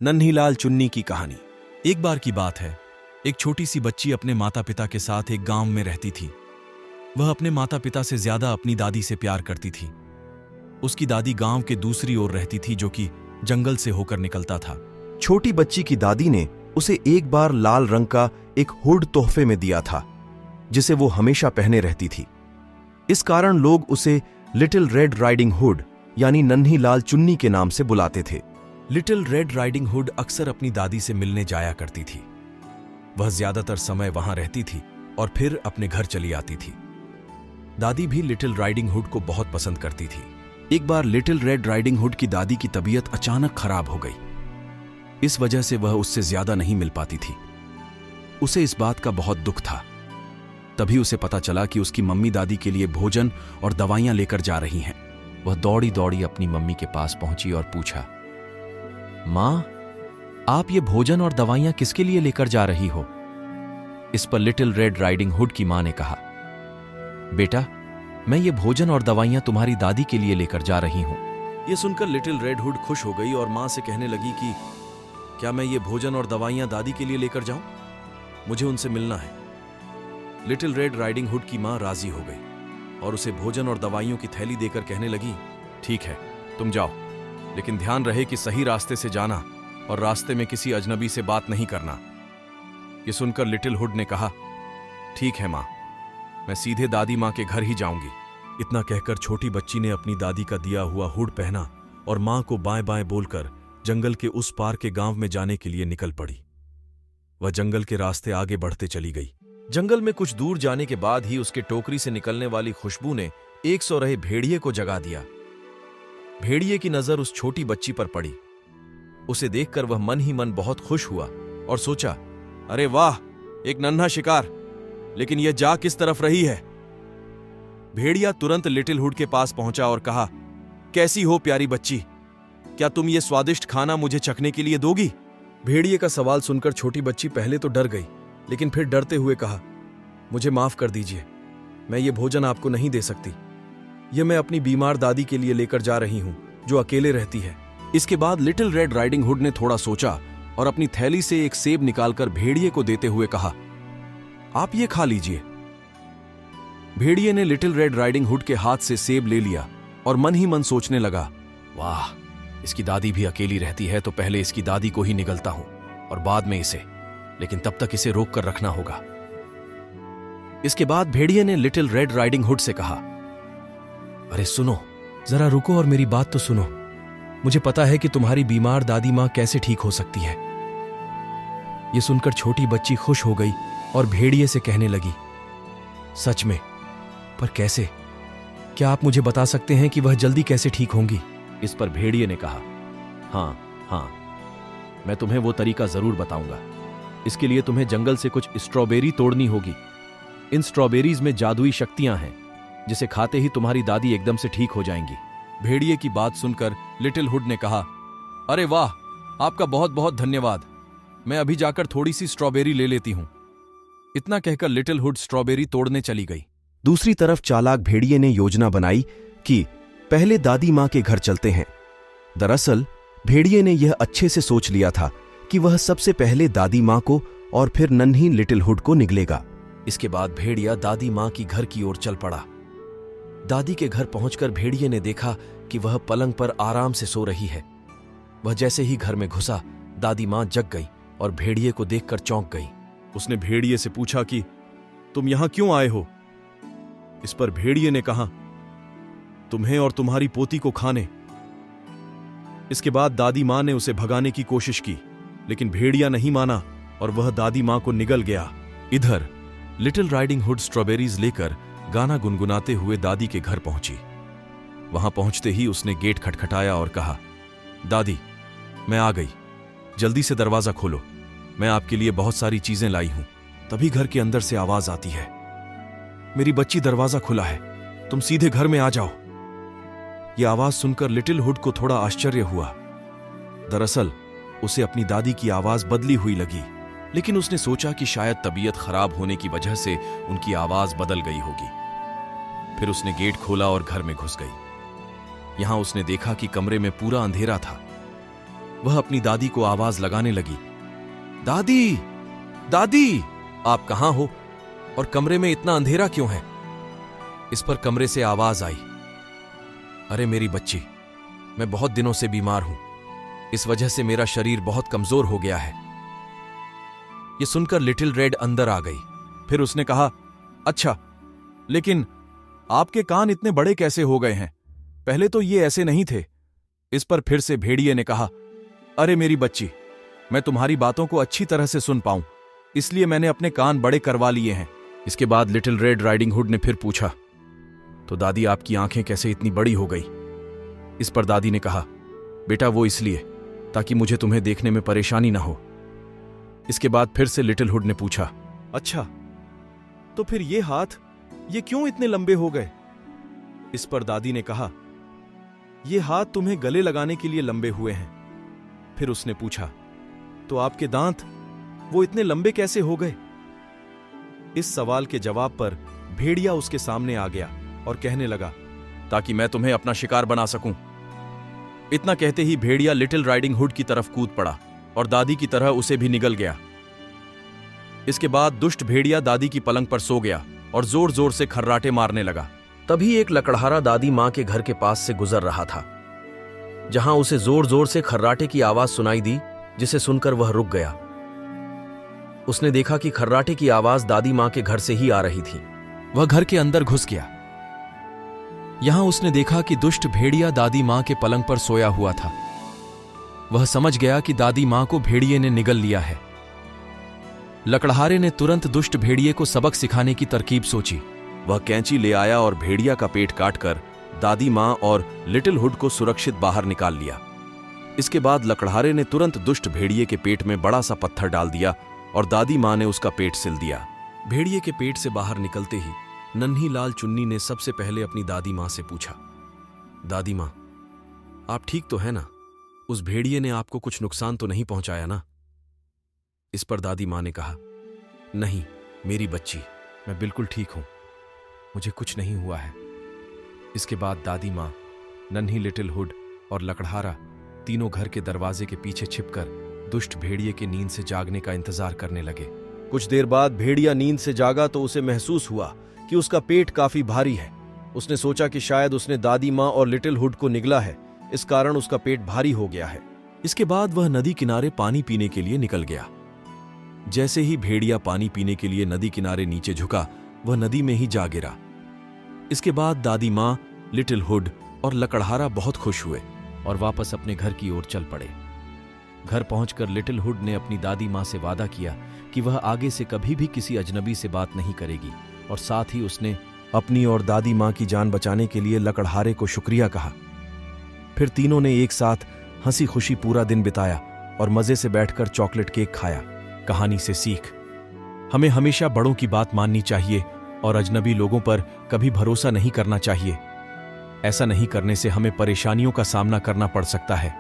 नन्हीलाल चुन्नी की कहानी। एक बार की बात है, एक छोटी सी बच्ची अपने माता पिता के साथ एक गांव में रहती थी। वह अपने माता पिता से ज्यादा अपनी दादी से प्यार करती थी। उसकी दादी गांव के दूसरी ओर रहती थी, जो कि जंगल से होकर निकलता था। छोटी बच्ची की दादी ने उसे एक बार लाल रंग का एक हुड तोहफे में दिया था, जिसे वो हमेशा पहने रहती थी। इस कारण लोग उसे लिटिल रेड राइडिंग हुड यानी नन्ही लाल चुन्नी के नाम से बुलाते थे। लिटिल रेड राइडिंग हुड अक्सर अपनी दादी से मिलने जाया करती थी। वह ज्यादातर समय वहां रहती थी और फिर अपने घर चली आती थी। दादी भी लिटिल राइडिंग हुड को बहुत पसंद करती थी। एक बार लिटिल रेड राइडिंग हुड की दादी की तबीयत अचानक खराब हो गई। इस वजह से वह उससे ज्यादा नहीं मिल पाती थी। उसे इस बात का बहुत दुख था। तभी उसे पता चला कि उसकी मम्मी दादी के लिए भोजन और दवाइयां लेकर जा रही हैं। वह दौड़ी दौड़ी अपनी मम्मी के पास पहुंची और पूछा, मां, आप ये भोजन और दवाइयां किसके लिए लेकर जा रही हो? इस पर लिटिल रेड राइडिंग हुड की मां ने कहा, बेटा, मैं ये भोजन और दवाइयां तुम्हारी दादी के लिए लेकर जा रही हूं। यह सुनकर लिटिल रेड हुड खुश हो गई और मां से कहने लगी कि क्या मैं ये भोजन और दवाइयां दादी के लिए लेकर जाऊं? मुझे उनसे मिलना है। लिटिल रेड राइडिंग हुड की मां राजी हो गई और उसे भोजन और दवाइयों की थैली देकर कहने लगी, ठीक है, तुम जाओ, लेकिन ध्यान रहे कि सही रास्ते से जाना और रास्ते में किसी अजनबी से बात नहीं करना। यह सुनकर लिटिल हुड ने कहा, ठीक है मां, मैं सीधे दादी मां के घर ही जाऊंगी। इतना कहकर छोटी बच्ची ने अपनी दादी का दिया हुआ हुड पहना और मां को बाएं बाएं बोलकर जंगल के उस पार के गांव में जाने के लिए निकल पड़ी। वह जंगल के रास्ते आगे बढ़ते चली गई। जंगल में कुछ दूर जाने के बाद ही उसके टोकरी से निकलने वाली खुशबू ने एक सौ रहे भेड़िए को जगा दिया। भेड़िए की नजर उस छोटी बच्ची पर पड़ी। उसे देखकर वह मन ही मन बहुत खुश हुआ और सोचा, अरे वाह, एक नन्हा शिकार, लेकिन यह जा किस तरफ रही है? भेड़िया तुरंत लिटिल हुड के पास पहुंचा और कहा, कैसी हो प्यारी बच्ची, क्या तुम ये स्वादिष्ट खाना मुझे चखने के लिए दोगी? भेड़िए का सवाल सुनकर छोटी बच्ची पहले तो डर गई, लेकिन फिर डरते हुए कहा, मुझे माफ कर दीजिए, मैं ये भोजन आपको नहीं दे सकती। यह मैं अपनी बीमार दादी के लिए लेकर जा रही हूं, जो अकेले रहती है। इसके बाद लिटिल रेड राइडिंग हुड ने थोड़ा सोचा और अपनी थैली से एक सेब निकालकर भेड़िए को देते हुए कहा, आप ये खा लीजिए। भेड़िए ने लिटिल रेड राइडिंग हुड के हाथ से सेब ले लिया और मन ही मन सोचने लगा, वाह, इसकी दादी भी अकेली रहती है, तो पहले इसकी दादी को ही निगलता हूं और बाद में इसे, लेकिन तब तक इसे रोक कर रखना होगा। इसके बाद भेड़िए ने लिटिल रेड राइडिंग हुड से कहा, अरे सुनो, जरा रुको और मेरी बात तो सुनो। मुझे पता है कि तुम्हारी बीमार दादी मां कैसे ठीक हो सकती है। यह सुनकर छोटी बच्ची खुश हो गई और भेड़िए से कहने लगी, सच में? पर कैसे? क्या आप मुझे बता सकते हैं कि वह जल्दी कैसे ठीक होंगी? इस पर भेड़िए ने कहा, हाँ, मैं तुम्हें वो तरीका जरूर बताऊंगा। इसके लिए तुम्हें जंगल से कुछ स्ट्रॉबेरी तोड़नी होगी। इन स्ट्रॉबेरीज में जादुई शक्तियां हैं, जिसे खाते ही तुम्हारी दादी एकदम से ठीक हो जाएंगी। भेड़िए की बात सुनकर लिटिल हुड ने कहा, अरे वाह, आपका बहुत बहुत धन्यवाद, मैं अभी जाकर थोड़ी सी स्ट्रॉबेरी ले लेती हूं। इतना कहकर लिटिल हुड स्ट्रॉबेरी तोड़ने चली गई। दूसरी तरफ चालाक भेड़िए ने योजना बनाई कि पहले दादी मां के घर चलते हैं। दरअसल भेड़िए ने यह अच्छे से सोच लिया था कि वह सबसे पहले दादी मां को और फिर नन्ही लिटिल हुड को निगलेगा। इसके बाद भेड़िया दादी मां की घर की ओर चल पड़ा। दादी के घर पहुंचकर भेड़िए ने देखा कि वह पलंग पर आराम से सो रही है। वह जैसे ही घर में घुसा, दादी मां जग गई और भेड़िए को देखकर चौंक गई। उसने भेड़िए से पूछा कि तुम यहां क्यों आए हो? इस पर भेड़िए ने कहा, तुम्हें और तुम्हारी पोती को खाने। इसके बाद दादी मां ने उसे भगाने की कोशिश की, लेकिन भेड़िया नहीं माना और वह दादी मां को निगल गया। इधर लिटिल राइडिंग हुड स्ट्रॉबेरीज लेकर गाना गुनगुनाते हुए दादी के घर पहुंची। वहां पहुंचते ही उसने गेट खटखटाया और कहा, दादी, मैं आ गई, जल्दी से दरवाजा खोलो, मैं आपके लिए बहुत सारी चीजें लाई हूं। तभी घर के अंदर से आवाज आती है, मेरी बच्ची, दरवाजा खुला है, तुम सीधे घर में आ जाओ। यह आवाज सुनकर लिटिल हुड को थोड़ा आश्चर्य हुआ। दरअसल उसे अपनी दादी की आवाज बदली हुई लगी, लेकिन उसने सोचा कि शायद तबीयत खराब होने की वजह से उनकी आवाज बदल गई होगी। फिर उसने गेट खोला और घर में घुस गई। यहां उसने देखा कि कमरे में पूरा अंधेरा था। वह अपनी दादी को आवाज लगाने लगी, दादी, दादी, आप कहां हो और कमरे में इतना अंधेरा क्यों है? इस पर कमरे से आवाज आई, अरे मेरी बच्ची, मैं बहुत दिनों से बीमार हूं, इस वजह से मेरा शरीर बहुत कमजोर हो गया है। यह सुनकर लिटिल रेड अंदर आ गई। फिर उसने कहा, अच्छा, लेकिन आपके कान इतने बड़े कैसे हो गए हैं? पहले तो ये ऐसे नहीं थे। इस पर फिर से भेड़िए ने कहा, अरे मेरी बच्ची, मैं तुम्हारी बातों को अच्छी तरह से सुन पाऊं, इसलिए मैंने अपने कान बड़े करवा लिए हैं। इसके बाद लिटिल रेड राइडिंग हुड ने फिर पूछा, तो दादी आपकी आंखें कैसे इतनी बड़ी हो गई? इस पर दादी ने कहा, बेटा वो इसलिए ताकि मुझे तुम्हें देखने में परेशानी ना हो। इसके बाद फिर से लिटिल हुड ने पूछा, अच्छा, तो फिर ये हाथ ये क्यों इतने लंबे हो गए? इस पर दादी ने कहा, ये हाथ तुम्हें गले लगाने के लिए लंबे हुए हैं। फिर उसने पूछा, तो आपके दांत वो इतने लंबे कैसे हो गए? इस सवाल के जवाब पर भेड़िया उसके सामने आ गया और कहने लगा, ताकि मैं तुम्हें अपना शिकार बना सकूं। इतना कहते ही भेड़िया लिटिल राइडिंग हुड की तरफ कूद पड़ा और दादी की तरह उसे भी निगल गया। इसके बाद दुष्ट भेड़िया दादी की पलंग पर सो गया और जोर जोर से खर्राटे मारने लगा। तभी एक लकड़हारा दादी मां के घर के पास से गुजर रहा था, जहां उसे जोर जोर से खर्राटे की आवाज सुनाई दी, जिसे सुनकर वह रुक गया। उसने देखा कि खर्राटे की आवाज दादी मां के घर से ही आ रही थी। वह घर के अंदर घुस गया। यहां उसने देखा कि दुष्ट भेड़िया दादी मां के पलंग पर सोया हुआ था। वह समझ गया कि दादी मां को भेड़िए ने निगल लिया है। लकड़हारे ने तुरंत दुष्ट भेड़िए को सबक सिखाने की तरकीब सोची। वह कैंची ले आया और भेड़िया का पेट काटकर दादी मां और लिटिल हुड को सुरक्षित बाहर निकाल लिया। इसके बाद लकड़हारे ने तुरंत दुष्ट भेड़िए के पेट में बड़ा सा पत्थर डाल दिया और दादी मां ने उसका पेट सिल दिया। भेड़िए के पेट से बाहर निकलते ही नन्ही लाल चुन्नी ने सबसे पहले अपनी दादी मां से पूछा, दादी मां, आप ठीक तो है ना? उस भेड़िए ने आपको कुछ नुकसान तो नहीं पहुंचाया ना? इस पर दादी मां ने कहा, नहीं मेरी बच्ची, मैं बिल्कुल ठीक हूं, मुझे कुछ नहीं हुआ है। इसके बाद दादी मां, नन्ही लिटिल हुड और लकड़हारा तीनों घर के दरवाजे के पीछे छिपकर दुष्ट भेड़िए के नींद से जागने का इंतजार करने लगे। कुछ देर बाद भेड़िया नींद से जागा तो उसे महसूस हुआ कि उसका पेट काफी भारी है। उसने सोचा कि शायद उसने दादी मां और लिटिल हुड को निगला है, इस कारण उसका पेट भारी हो गया है। इसके बाद वह नदी किनारे पानी पीने के लिए निकल गया। जैसे ही भेड़िया पानी पीने के लिए नदी किनारे नीचे झुका, वह नदी में ही जा गिरा। इसके बाद दादी मां, लिटिल हुड और लकड़हारा बहुत खुश हुए और वापस अपने घर की ओर चल पड़े। घर पहुंचकर लिटिल हुड ने अपनी दादी मां से वादा किया कि वह आगे से कभी भी किसी अजनबी से बात नहीं करेगी, और साथ ही उसने अपनी और दादी मां की जान बचाने के लिए लकड़हारे को शुक्रिया कहा। फिर तीनों ने एक साथ हंसी खुशी पूरा दिन बिताया और मजे से बैठकर चॉकलेट केक खाया। कहानी से सीख, हमें हमेशा बड़ों की बात माननी चाहिए और अजनबी लोगों पर कभी भरोसा नहीं करना चाहिए। ऐसा नहीं करने से हमें परेशानियों का सामना करना पड़ सकता है।